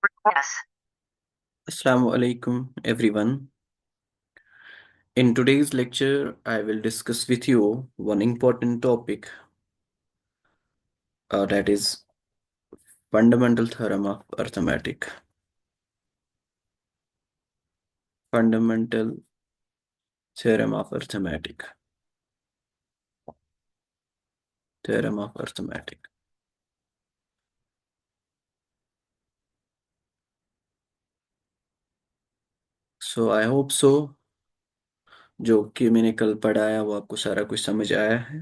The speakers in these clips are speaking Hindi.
Yes. Assalamu alaikum, everyone. In today's lecture, I will discuss with you one important topic that is fundamental theorem of arithmetic. Fundamental theorem of arithmetic. Theorem of arithmetic. So I hope so. जो कि मैंने कल पढ़ाया वो आपको सारा कुछ समझ आया है,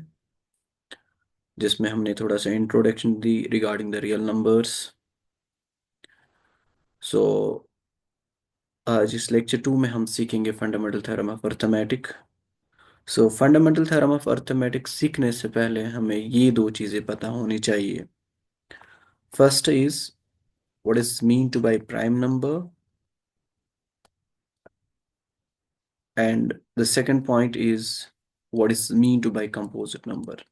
जिसमें हमने थोड़ा सा इंट्रोडक्शन दी regarding the real numbers. So आज इस लेक्चर 2 में हम सीखेंगे fundamental theorem of arithmetic. So fundamental theorem of arithmetic सीखने से पहले हमें ये दो चीज़ें पता होनी चाहिए. First is what is mean to by prime number, and the second point is what is mean to by composite number.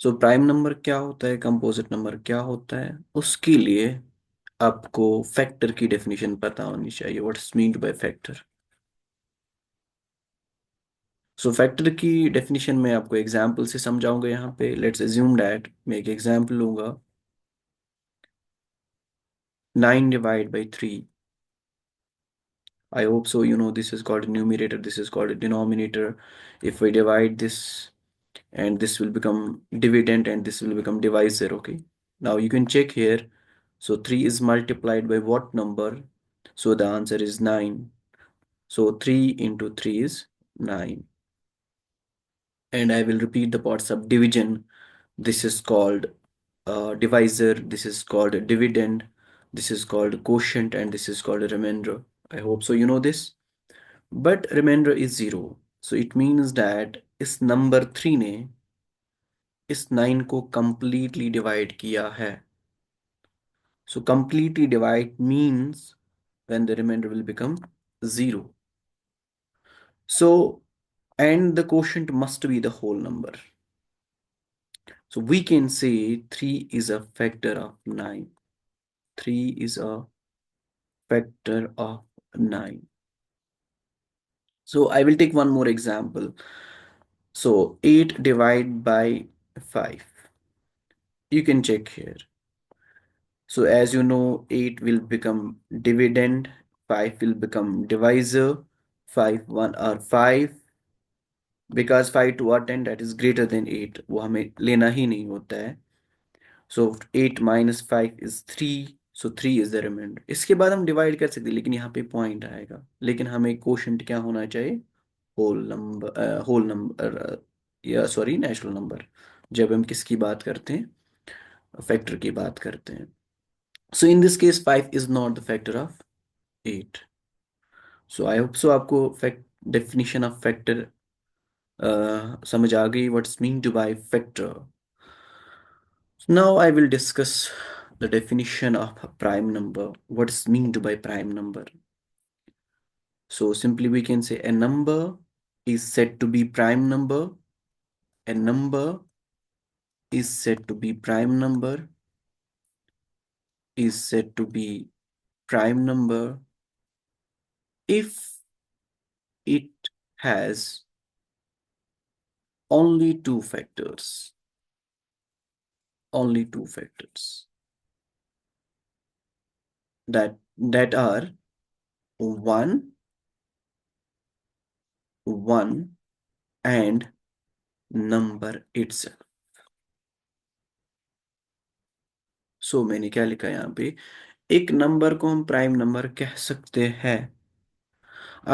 So prime number क्या होता है, कंपोजिट नंबर क्या होता है, उसके लिए आपको फैक्टर की डेफिनेशन पता होनी चाहिए. What is mean to by factor. So factor की डेफिनेशन में आपको एग्जाम्पल से समझाऊंगा. यहाँ पे लेट्स अज्यूम दैट मैं एक एग्जाम्पल लूंगा. 9 divided by 3. I hope so. You know, this is called a numerator, this is called a denominator. If we divide this, and this will become dividend, and this will become divisor. Okay. Now you can check here. So 3 is multiplied by what number? So the answer is 9. So 3 into 3 is 9. And I will repeat the parts of division. This is called divisor, this is called a dividend, this is called quotient, and this is called a remainder. I hope so you know this. But remainder is 0. So it means that इस नंबर 3 ने इस 9 को completely divide किया है. So completely divide means when the remainder will become 0. So, and the quotient must be the whole number. So we can say 3 is a factor of 9. 3 is a factor of 9. So I will take one more example. So 8 divided by 5. You can check here. So as you know, 8 will become dividend, 5 will become divisor, 5 1 or 5, because 5 to our 10 that is greater than 8, वो हमें लेना ही नहीं होता है. So 8 minus 5 is 3. So 3 is the remainder. इसके बाद हम डिवाइड कर सकते हैं, लेकिन यहाँ पे पॉइंट आएगा. लेकिन हमें कोशेंट क्या होना चाहिए? होल नंबर या सॉरी नेचुरल नंबर, जब हम किसकी बात करते हैं, फैक्टर की बात करते हैं. So in this case 5 is not the factor of 8. So I hope so आपको फैक्ट डेफिनेशन ऑफ फैक्टर समझ आ गई. What's mean to by factor. Now I will discuss the definition of prime number. What's mean to by prime number. So simply we can say a number is said to be prime number. A number is said to be prime number. Is said to be prime number if it has only two factors. Only two factors that are 1, 1 and number itself. सो मैंने क्या लिखा यहाँ पे, एक नंबर को हम प्राइम नंबर कह सकते हैं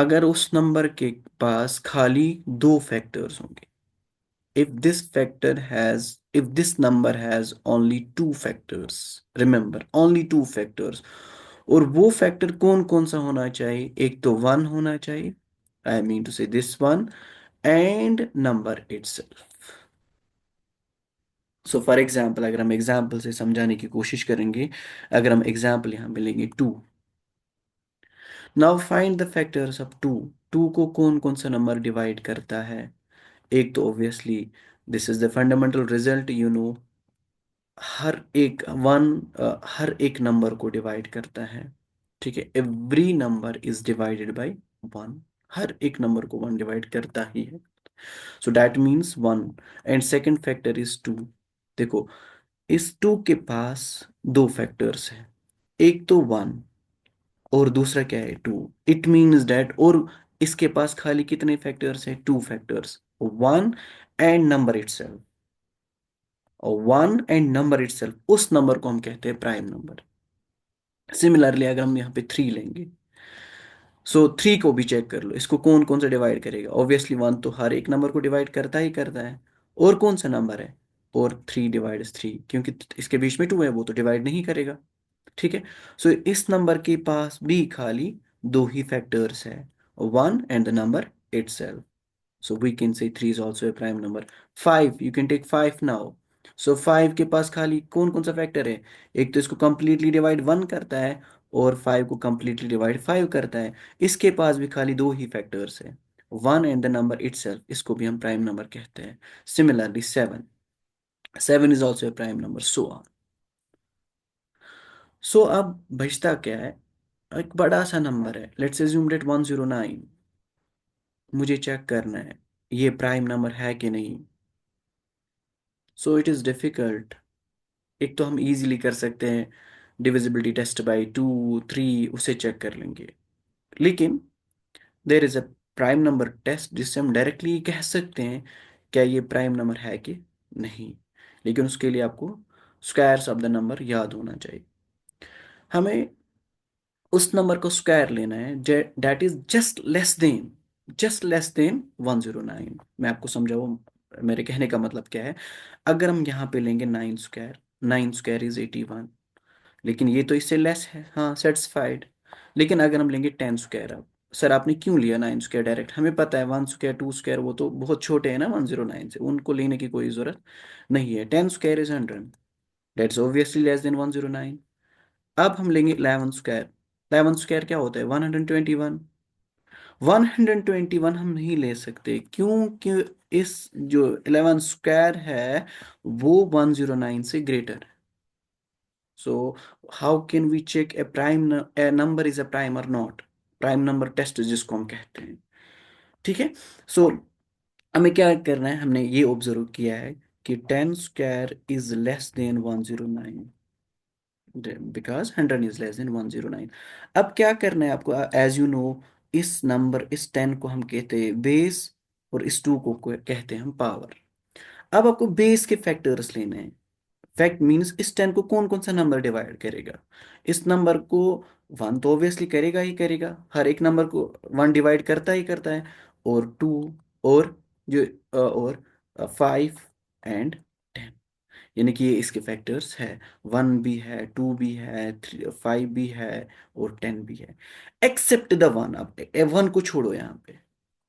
अगर उस नंबर के पास खाली दो फैक्टर्स होंगे. if this number has only two factors, remember only two factors. और वो फैक्टर कौन कौन सा होना चाहिए? एक तो वन होना चाहिए, आई मीन टू से this one, and number itself. So for example अगर हम एग्जाम्पल से समझाने की कोशिश करेंगे, अगर हम एग्जाम्पल यहाँ पे लेंगे 2. Now find the factors of 2. 2 को कौन कौन सा नंबर डिवाइड करता है? एक तो obviously this is the fundamental result, हर एक नंबर को डिवाइड करता है। ठीक है, every number is divided by one. हर एक नंबर को वन डिवाइड करता ही है। So that means one. And second factor is two. देखो, इस टू के पास दो फैक्टर्स हैं, एक तो वन और दूसरा क्या है, टू। इट मीन्स दैट, और इसके पास खाली कितने फैक्टर्स हैं, two factors, one and number itself. और वन एंड नंबर इटसेल्फ, उस नंबर को हम कहते हैं प्राइम नंबर। सिमिलरली अगर हम यहाँ पे थ्री लेंगे, सो थ्री को भी चेक कर लो, इसको कौन कौन सा डिवाइड करेगा। ऑब्वियसली वन तो हर एक नंबर को डिवाइड करता ही करता है। और कौन सा नंबर है, और थ्री डिवाइड्स थ्री, क्योंकि इसके बीच में टू है, वो तो डिवाइड नहीं करेगा। ठीक है, सो इस नंबर के पास भी खाली दो ही फैक्टर्स है, one and the number itself. So we can say 3 is also a prime number. 5, you can take 5 now. So 5 के पास खाली कौन कौन सा फैक्टर है, एक तो इसको completely divide 1 करता है, और 5 को completely divide 5 करता है। इसके पास भी खाली दो ही फैक्टर्स है, 1 and the number itself, इसको भी हम प्राइम नंबर कहते हैं। Similarly 7, 7 is also a prime number, so on. So अब बचता क्या है, एक बड़ा सा नंबर है, लेट्स assume that 109। मुझे चेक करना है ये प्राइम नंबर है कि नहीं। So it is difficult. एक तो हम इजीली कर सकते हैं, divisibility test by two three, उसे चेक कर लेंगे। लेकिन there is a prime number test जिससे हम डायरेक्टली कह सकते हैं क्या ये प्राइम नंबर है कि नहीं। लेकिन उसके लिए आपको स्क्वायर्स ऑफ द नंबर याद होना चाहिए। हमें उस नंबर को स्क्वायर लेना है that is just less than 109। मैं आपको समझाऊँ मेरे कहने का मतलब क्या है। अगर हम यहाँ पे लेंगे nine square, nine square is 81, लेकिन ये तो इससे लेस है, हाँ सेटिस्फाइड। लेकिन अगर हम लेंगे 10 स्क्वायर, अब सर आपने क्यों लिया नाइन स्क्वायर डायरेक्ट, हमें पता है वन स्क्वायर टू स्क्वायर वो तो बहुत छोटे हैं ना 109 से, उनको लेने की कोई ज़रूरत नहीं है। 10 square is 100, that's obviously less than 109। अब हम लेंगे 11 स्क्वायर। 11 स्क्वायर क्या होता है, 121। 121 हम नहीं ले सकते क्योंकि इस जो 11 स्क्वायर है वो 109 से greater. So how can we check a number is a prime और नॉट, प्राइम नंबर टेस्ट जिसको हम कहते हैं। ठीक है, सो हमें क्या करना है, हमने ये ऑब्जर्व किया है कि 10 square is less than 109, because 100 is less than 109। अब क्या करना है आपको, एज यू नो, इस 10 को हम कहते हैं बेस, और इस 2 को कहते हैं हम पावर। अब आपको बेस के फैक्टर्स लेने हैं। फैक्ट मीन्स इस 10 को कौन कौन सा नंबर डिवाइड करेगा। इस नंबर को वन तो ऑब्वियसली करेगा ही करेगा, हर एक नंबर को वन डिवाइड करता ही करता है, और टू, और जो और फाइव एंड 10, यानी कि ये इसके फैक्टर्स है। वन भी है, टू भी है, थ्री फाइव भी है, और 10 भी है, एक्सेप्ट द वन। अब वन को छोड़ो यहाँ पे,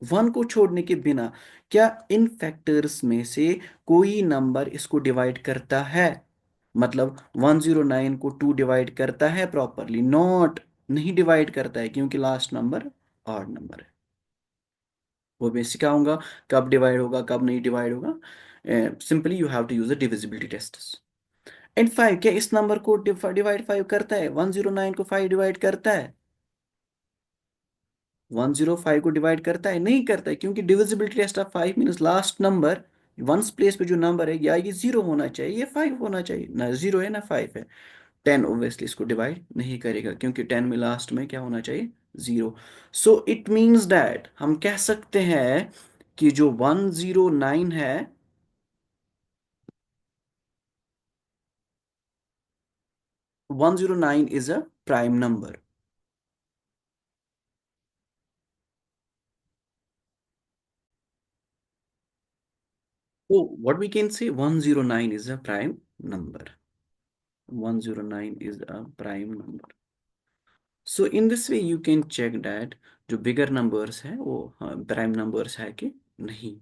वन को छोड़ने के बिना क्या इन फैक्टर्स में से कोई नंबर इसको डिवाइड करता है, मतलब 109 को 2 डिवाइड करता है प्रॉपरली, नॉट, नहीं डिवाइड करता है क्योंकि लास्ट नंबर ऑड नंबर है। वो मैं सिखाऊंगा कब डिवाइड होगा कब नहीं डिवाइड होगा। Simply you have to use the divisibility test. And five, क्या इस नंबर को डिवाइड फाइव करता है, 109 को फाइव डिवाइड करता है, 105 को डिवाइड करता है, नहीं करता है, क्योंकि divisibility test of five means last number, ones place पे जो नंबर है या ये जीरो होना चाहिए या फाइव होना चाहिए, ना जीरो है ना फाइव है। 10 ऑब्वियसली इसको डिवाइड नहीं करेगा क्योंकि 10 में लास्ट में क्या होना चाहिए, zero. So it means that हम कह सकते हैं कि जो 109 है, 109 is a prime number. So what we can say, 109 is a prime number. 109 is a prime number. So in this way you can check that जो bigger numbers है वो prime numbers है कि नहीं।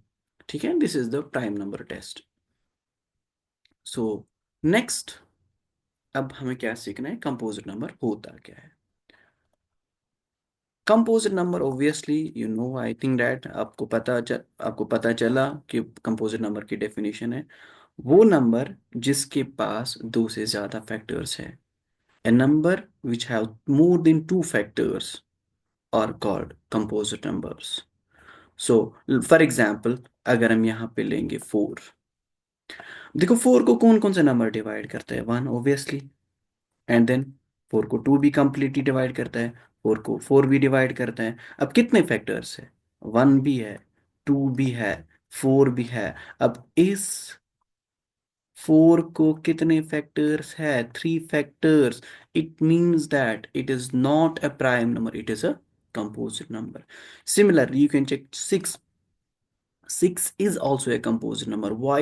ठीक है, this is the prime number test. So next, अब हमें क्या सीखना है, कंपोजिट नंबर होता क्या है। Composite number obviously I think that आपको पता चला कि कंपोजिट नंबर की डेफिनेशन है वो नंबर जिसके पास दो से ज्यादा फैक्टर्स है। A number which have more than two factors are called composite numbers. So, for example, अगर हम यहाँ पे लेंगे 4, देखो 4 को कौन कौन से नंबर डिवाइड करता है? 1 ऑब्वियसली, एंड देन 4 को 2 भी कंप्लीटली डिवाइड करता है, 4 को 4 भी डिवाइड करता है। अब कितने फैक्टर्स है? 1 भी है, 2 भी है, 4 भी है। अब इस 4 को कितने फैक्टर्स है? 3 factors. It means that it is not a prime number, it is a composite number. Similarly, you can check 6. 6 is also a composite number. Why?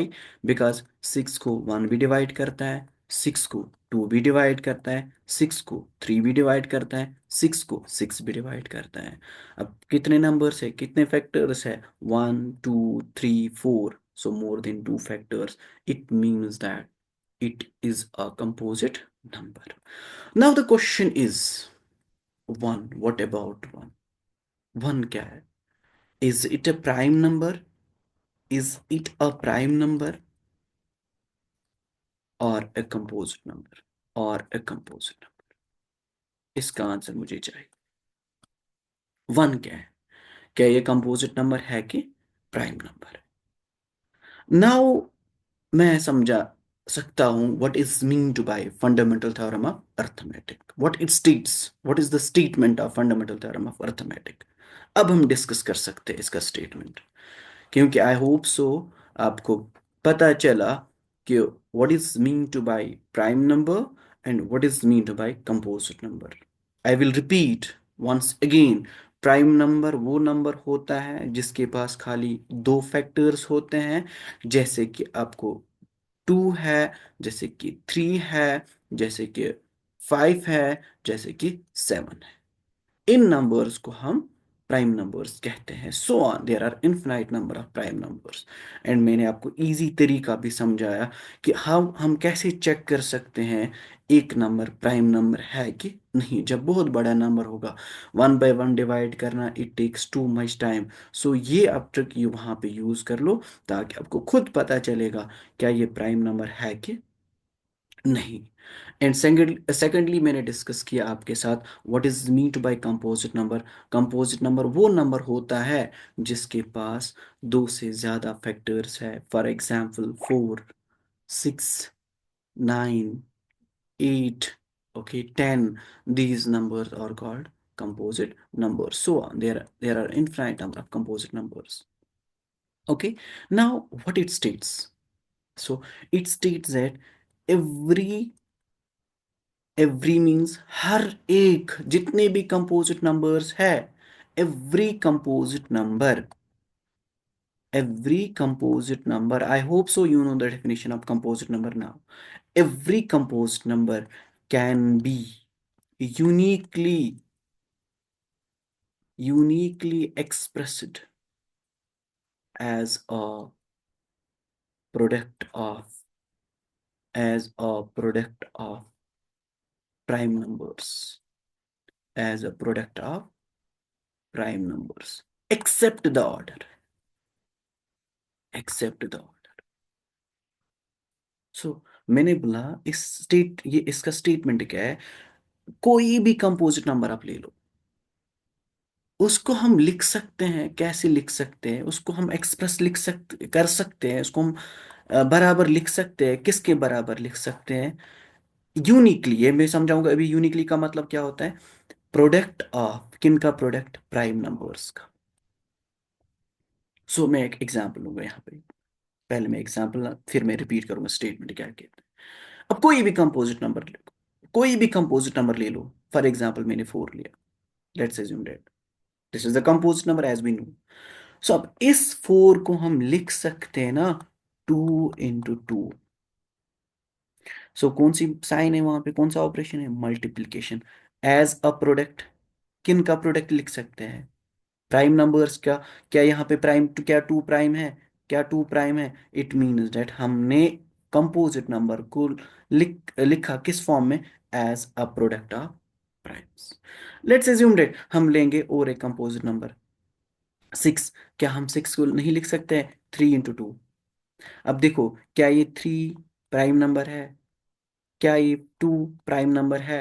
Because 6 को 1 भी डिवाइड करता है, 6 को 2 भी डिवाइड करता है, 6 को 3 भी डिवाइड करता है, 6 को 6 भी डिवाइड करता है। अब कितने नंबर्स है, कितने फैक्टर्स है? 1 2 3 4, so more than 2 factors. It means that it is a composite number. Now the question is 1. What about 1? 1 क्या है? Is it a prime number? Is it a prime number or a composite number? Or a composite number? इसका आंसर मुझे चाहिए। 1 क्या है? क्या ये कंपोजिट नंबर है कि प्राइम नंबर है? नाउ मैं समझा सकता हूं what is mean to by fundamental theorem of arithmetic, what is the statement of fundamental theorem of arithmetic. अब हम डिस्कस कर सकते हैं इसका स्टेटमेंट, क्योंकि आई होप सो आपको पता चला कि what is mean to by prime number and what is mean to by composite number. I will repeat once again. Prime number वो नंबर होता है जिसके पास खाली दो फैक्टर्स होते हैं, जैसे कि आपको 2 है, जैसे कि 3 है, जैसे कि 5 है, जैसे कि 7 है। इन नंबर्स को हम प्राइम नंबर्स कहते हैं। So on there are infinite number of prime numbers. And मैंने आपको इजी तरीका भी समझाया कि हम कैसे चेक कर सकते हैं एक नंबर प्राइम नंबर है कि नहीं। जब बहुत बड़ा नंबर होगा, 1 by 1 डिवाइड करना it takes too much time. So ये आप ट्रिक ये वहाँ पे यूज़ कर लो, ताकि आपको खुद पता चलेगा क्या ये प्राइम नंबर है कि नहीं। एंड सेकेंडली मैंने डिस्कस किया आपके साथ what is mean to by composite number. Composite number वो नंबर होता है जिसके पास दो से ज्यादा फैक्टर्स है। For example 4, 6, 9, 8, okay, 10, these numbers are called composite numbers. So on, there are infinite number of composite numbers. Okay, now what it states? So it states that every every means हर एक, जितने भी कंपोजिट नंबर्स है, every composite number, every composite number, I hope so you know the definition of composite number now. Every composite number can be uniquely expressed as a product of prime numbers, as a product of prime numbers, except the order, except the order. सो मैंने बोला ये इसका स्टेटमेंट क्या है? कोई भी कंपोजिट नंबर आप ले लो, उसको हम लिख सकते हैं। कैसे लिख सकते हैं उसको? हम एक्सप्रेस लिख सकते कर सकते हैं उसको हम बराबर लिख सकते हैं। किसके बराबर लिख सकते हैं? यूनिकली। ये मैं समझाऊंगा अभी। यूनिकली का मतलब क्या होता है? प्रोडक्ट ऑफ किन का? प्रोडक्ट प्राइम नंबर्स का। सो मैं एक एग्जांपल लूंगा यहाँ पे। पहले मैं एग्जांपल, फिर मैं रिपीट करूंगा स्टेटमेंट क्या कहते हैं। अब कोई भी कंपोजिट नंबर ले लो। फॉर एग्जांपल मैंने 4 लिया। Let's assume that this is the composite number as we know. So अब इस 4 को हम लिख सकते हैं ना, 2 into 2। सो कौन सी साइन है वहां पे? कौन सा ऑपरेशन है? मल्टीप्लीकेशन। एज अ प्रोडक्ट, किन का प्रोडक्ट लिख सकते हैं? प्राइम नंबर्स का। क्या यहाँ पे प्राइम टू, क्या 2 प्राइम है? क्या 2 प्राइम है? इट मीन्स दैट हमने कंपोजिट नंबर को लिखा किस फॉर्म में? As a product of primes. Let's assume that हम लेंगे और एक कंपोजिट नंबर 6। क्या हम 6 को नहीं लिख सकते हैं 3 × 2? अब देखो, क्या ये 3 प्राइम नंबर है? क्या ये 2 प्राइम नंबर है?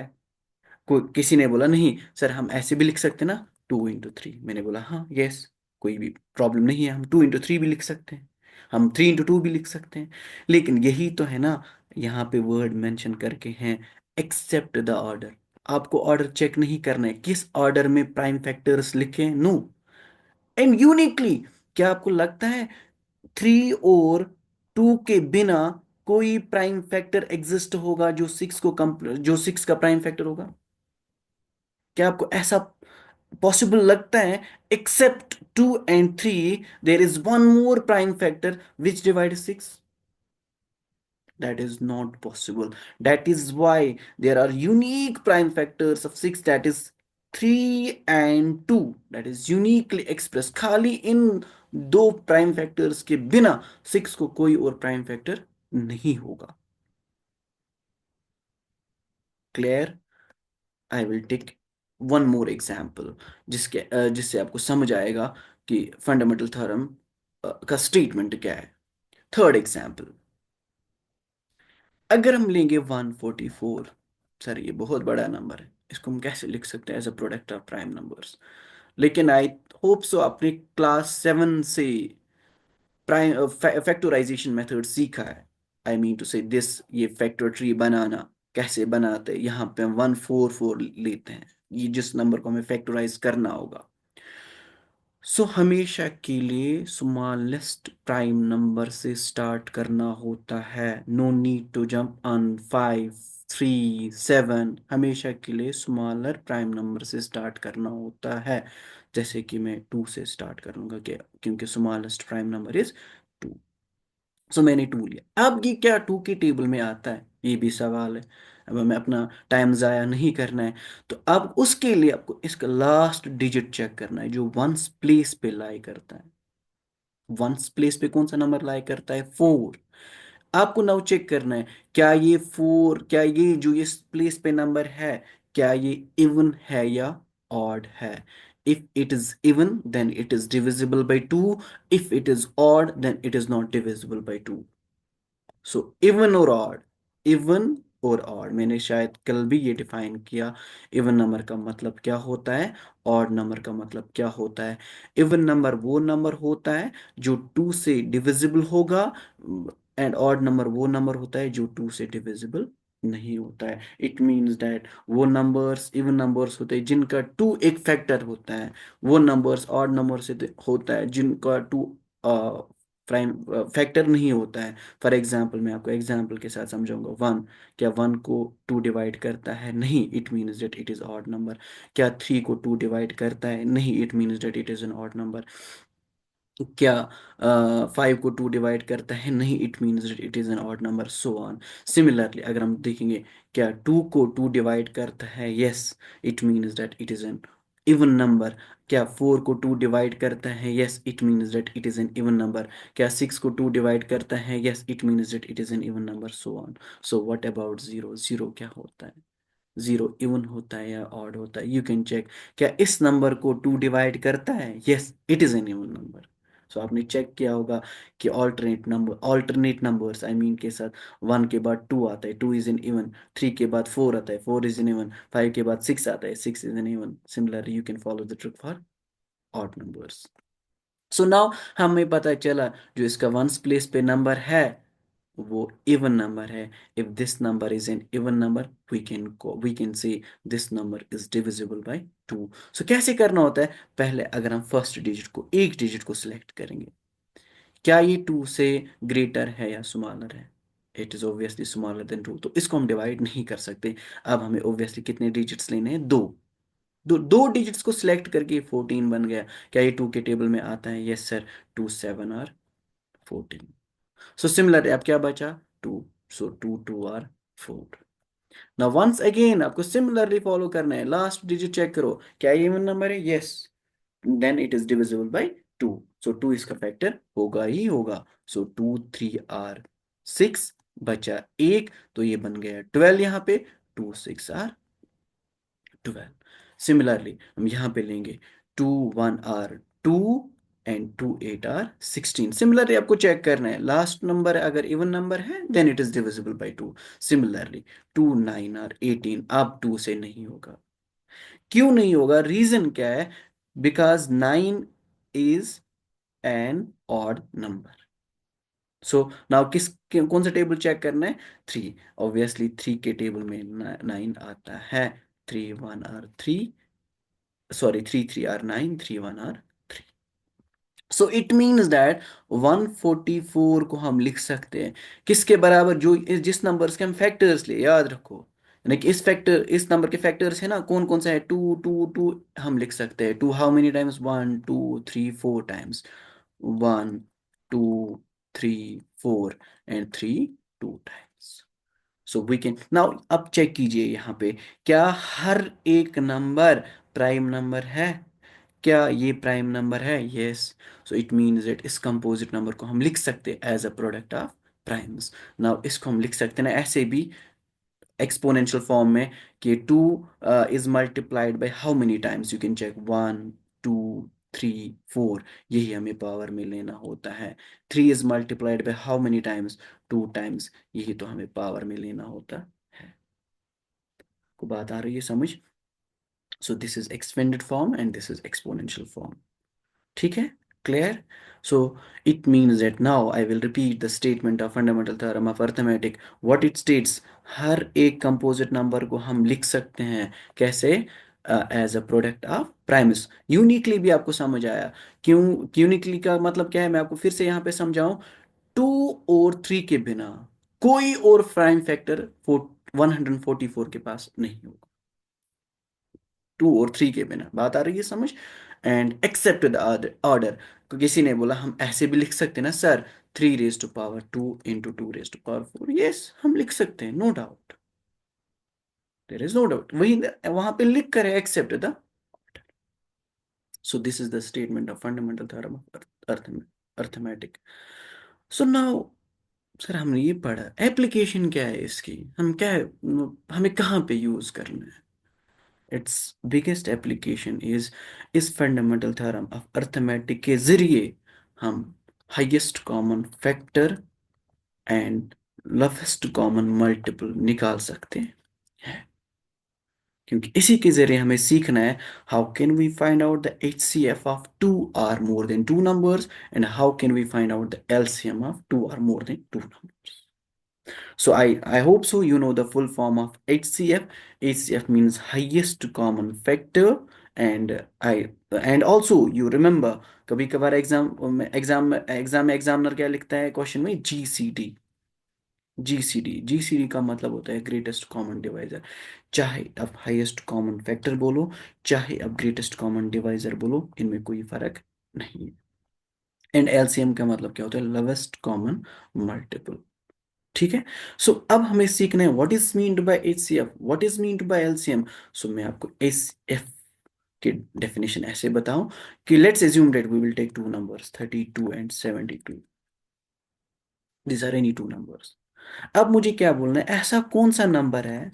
कोई किसी ने बोला नहीं सर हम ऐसे भी लिख सकते ना, 2 × 3। मैंने बोला हाँ यस, कोई भी प्रॉब्लम नहीं है, हम 2 × 3 भी लिख सकते हैं, हम 3 × 2 भी लिख सकते हैं। लेकिन यही तो है ना, यहाँ पे वर्ड मेंशन करके हैं एक्सेप्ट द ऑर्डर। आपको ऑर्डर चेक नहीं करना है किस ऑर्डर में प्राइम फैक्टर्स लिखे, नो। एंड यूनिकली, क्या आपको लगता है 3 और 2 के बिना कोई प्राइम फैक्टर एग्जिस्ट होगा जो 6 को जो 6 का प्राइम फैक्टर होगा? क्या आपको ऐसा पॉसिबल लगता है? Except 2 and 3 there is one more prime factor which divide 6? That is not possible. That is why there are unique prime factors of 6, that is 3 and 2, that is uniquely expressed। खाली इन दो प्राइम फैक्टर्स के बिना 6 को कोई और प्राइम फैक्टर नहीं होगा। Clear? I will take one more example जिससे आपको समझ आएगा कि फंडामेंटल थ्योरम का स्टेटमेंट क्या है। थर्ड एग्जाम्पल, अगर हम लेंगे 144। सर ये बहुत बड़ा नंबर है, इसको हम कैसे लिख सकते हैं as a product of prime numbers? लेकिन आई होप सो आपने क्लास 7 से प्राइम फैक्टराइजेशन मेथड सीखा है। आई मीन टू से दिस, ये फैक्टर ट्री बनाना कैसे बनाते हैं। यहाँ पे हम 144 लेते हैं, ये जिस नंबर को हमें फैक्टराइज करना होगा। सो हमेशा के लिए स्मॉलेस्ट प्राइम नंबर से स्टार्ट करना होता है। No need to jump on 5, 3, 7। हमेशा के लिए स्मॉलर प्राइम नंबर से स्टार्ट करना होता है। जैसे कि मैं 2 से स्टार्ट करूंगा, क्या? क्योंकि स्मॉलेस्ट प्राइम नंबर इज 2। सो मैंने 2 लिया। अब ये क्या 2 की टेबल में आता है, ये भी सवाल है। अब हमें अपना टाइम ज़ाया नहीं करना है, तो अब उसके लिए आपको इसका लास्ट डिजिट चेक करना है जो वंस प्लेस पे लाई करता है। वंस प्लेस पे कौन सा नंबर लाई करता है? 4। आपको नाउ चेक करना है, क्या ये 4, क्या ये जो इस प्लेस पे नंबर है, क्या ये इवन है या ऑड है? If it is even then it is divisible by 2, if it is odd then it is not divisible by 2। So even और ऑड, इवन और ऑड मैंने शायद कल भी ये डिफाइन किया। इवन नंबर का मतलब क्या होता है, ऑड नंबर का मतलब क्या होता है। इवन नंबर वो नंबर होता है जो 2 से डिविजिबल होगा, एंड ऑड नंबर वो नंबर होता है जो 2 से डिविजिबल नहीं होता है। इट मीन्स दैट वो नंबर्स इवन नंबर्स होते हैं जिनका 2 एक फैक्टर होता है, वो नंबर्स ऑड नंबर से होता है जिनका 2 प्राइम फैक्टर नहीं होता है। फॉर एग्जाम्पल, मैं आपको एग्जाम्पल के साथ समझाऊंगा। 1, क्या 1 को 2 डिवाइड करता है? नहीं, it means that it is odd number. क्या 3 को 2 डिवाइड करता है? नहीं, it means that it is N odd number. क्या 5 को 2 डिवाइड करता है? नहीं, it means that it is N odd number, so on. Similarly अगर हम देखेंगे, क्या 2 को 2 डिवाइड करता है? Yes, it means that it is an even number. क्या 4 को 2 डिवाइड करता है? Yes, it means that it is an even number. क्या 6 को 2 डिवाइड करता है? Yes, it means that it is an even number, so on. So what about 0? 0 क्या होता है? 0 इवन होता है या ऑड होता है? You can check. क्या इस नंबर को 2 डिवाइड करता है? Yes, it is an even number. So आपने चेक किया होगा कि ऑल्टरनेट नंबर्स आई मीन के साथ 1 के बाद 2 आता है, 2 इज एन इवन। 3 के बाद 4 आता है, 4 इज एन इवन। 5 के बाद 6 आता है, 6 is an even. Similarly you can follow the trick for odd numbers. So now हमें पता चला जो इसका वंस प्लेस पे नंबर है वो इवन नंबर है। If this number is an even number, we can say this number is divisible by 2। So कैसे करना होता है? पहले अगर हम फर्स्ट डिजिट को, एक डिजिट को सिलेक्ट करेंगे, क्या ये 2 से ग्रेटर है या स्मॉलर है? It is obviously smaller than 2, तो इसको हम डिवाइड नहीं कर सकते। अब हमें ऑब्वियसली कितने डिजिट्स लेने हैं? दो। दो डिजिट्स को सिलेक्ट करके 14 बन गया। क्या ये 2 के टेबल में आता है? यस सर, 2 7 और 14। सो सिमिलर, अब क्या बचा? 2। सो 2 2 और 4। नाउ वंस अगेन आपको सिमिलरली फॉलो करना है। लास्ट डिजिट चेक करो, क्या ये इवन नंबर है? Yes, then it is divisible by 2। So 2 इसका फैक्टर होगा ही होगा। सो 2 3 आर 6, बचा 1, तो ये बन गया 12। यहाँ पे 2 6 आर 12। सिमिलरली हम यहाँ पे लेंगे 2 1 आर 2 एंड 2 8 आर 16। सिमिलरली आपको चेक करना है, लास्ट नंबर अगर इवन नंबर है then it is divisible by 2। Similarly 2 9 are 18, अब 2 से नहीं होगा। क्यों नहीं होगा, रीजन क्या है? Because 9 is an odd number. So now कौन सा टेबल चेक करना है? 3। ऑब्वियसली 3 के टेबल में 9 आता है। 3 1 are 3, sorry 3 3 are 9, 3 1 are 3। So it means that 144 को हम लिख सकते हैं किसके बराबर? जो जिस नंबर्स के हम फैक्टर्स ले, याद रखो, यानी कि इस नंबर के फैक्टर्स है ना, कौन कौन सा है? 2 2 2 हम लिख सकते हैं। 2 how many times? 1 2 3 4 times. 1 2 3 4 and 3 2 times. So we can now, अब चेक कीजिए यहाँ पे, क्या हर एक नंबर प्राइम नंबर है? क्या ये प्राइम नंबर है? Yes. So it means that इस कंपोजिट नंबर को हम लिख सकते हैं as a product of primes. Now इसको हम लिख सकते हैं ना ऐसे भी, एक्सपोनेंशियल फॉर्म में, कि 2 is multiplied by how many times? You can check 1 2 3 4, यही हमें पावर में लेना होता है। 3 is multiplied by how many times? 2 times, यही तो हमें पावर में लेना होता है। को बात आ रही है समझ? So this is expanded form and this is exponential form. ठीक है, clear? So it means that now I will repeat the statement of fundamental theorem of arithmetic. What it states, हर एक कंपोजिट नंबर को हम लिख सकते हैं कैसे? As a product of primes. Uniquely भी आपको समझ आया? क्यों यूनिकली का मतलब क्या है, मैं आपको फिर से यहाँ पे समझाऊं। 2 और 3 के बिना कोई और प्राइम फैक्टर 144 के पास नहीं होगा। 2 और 3 के बिना, बात आ रही है समझ? And except the order. किसी ने बोला हम ऐसे भी लिख सकते हैं ना sir, 3 raise to power 2 into 2 raise to power 4। Yes, हम लिख सकते हैं, no doubt, there is no doubt, वही वहां पे लिख कर except the. So this is the statement of fundamental theorem of arithmetic. So now sir हमने ये पढ़ा, एप्लीकेशन क्या है इसकी, हम क्या है, हमें कहाँ पे यूज करना है? its biggest application is fundamental theorem of arithmetic के जरिए हम highest common factor and lowest common multiple निकाल सकते हैं, क्योंकि इसी के जरिए हमें सीखना है how can we find out the HCF of two or more than two numbers and how can we find out the LCM of two or more than two numbers. So I hope so you know the full form of HCF. HCF means highest common factor, and and also you remember, कभी कभार एग्जाम में एग्जामिनर क्या लिखता है क्वेश्चन में? GCD। जीसीडी का मतलब होता है ग्रेटेस्ट कॉमन डिवाइजर। चाहे आप हाईएस्ट कॉमन फैक्टर बोलो, चाहे आप ग्रेटेस्ट कॉमन डिवाइजर बोलो, इनमें कोई फर्क नहीं है। एंड एलसीएम का मतलब क्या होता है? Lowest common multiple. ठीक है। सो अब हमें सीखना है what is meant by HCF, what is meant by LCM. So मैं आपको एचसीएफ की डेफिनेशन ऐसे बताऊं कि let's assume that we will take two numbers 32 and 72। This are any two numbers. अब मुझे क्या बोलना है, ऐसा कौन सा नंबर है,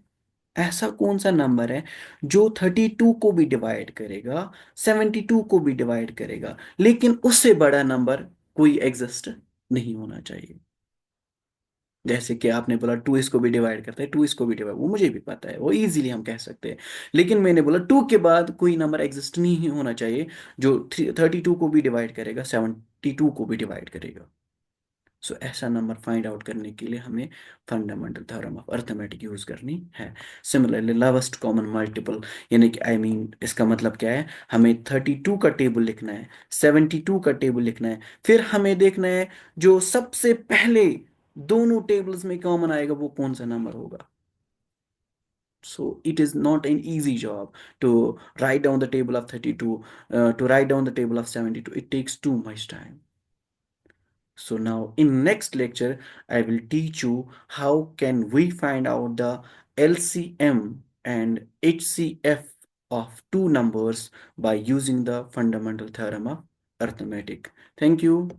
ऐसा कौन सा नंबर है जो 32 को भी डिवाइड करेगा, 72 को भी डिवाइड करेगा, लेकिन उससे बड़ा नंबर कोई एग्जिस्ट नहीं होना चाहिए। जैसे कि आपने बोला 2 इसको भी डिवाइड करता है, 2 इसको भी डिवाइड, वो मुझे भी पता है, वो इजीली हम कह सकते हैं। लेकिन मैंने बोला 2 के बाद कोई नंबर एग्जिस्ट नहीं होना चाहिए जो 32 को भी डिवाइड करेगा, 72 को भी डिवाइड करेगा। सो ऐसा नंबर फाइंड आउट करने के लिए हमें fundamental theorem of arithmetic use करनी है। सिमिलरली लोवेस्ट कॉमन मल्टीपल, यानी कि आई मीन इसका मतलब क्या है, हमें 32 का टेबल लिखना है, 72 का टेबल लिखना है, फिर हमें देखना है जो सबसे पहले दोनों टेबल्स में कॉमन आएगा वो कौन सा नंबर होगा। So it is not an easy job to write down the table of 32, to write down the table of 72. It takes too much time. So now in next lecture, I will teach you how can we find out the LCM and HCF of two numbers by using the fundamental theorem of arithmetic. Thank you.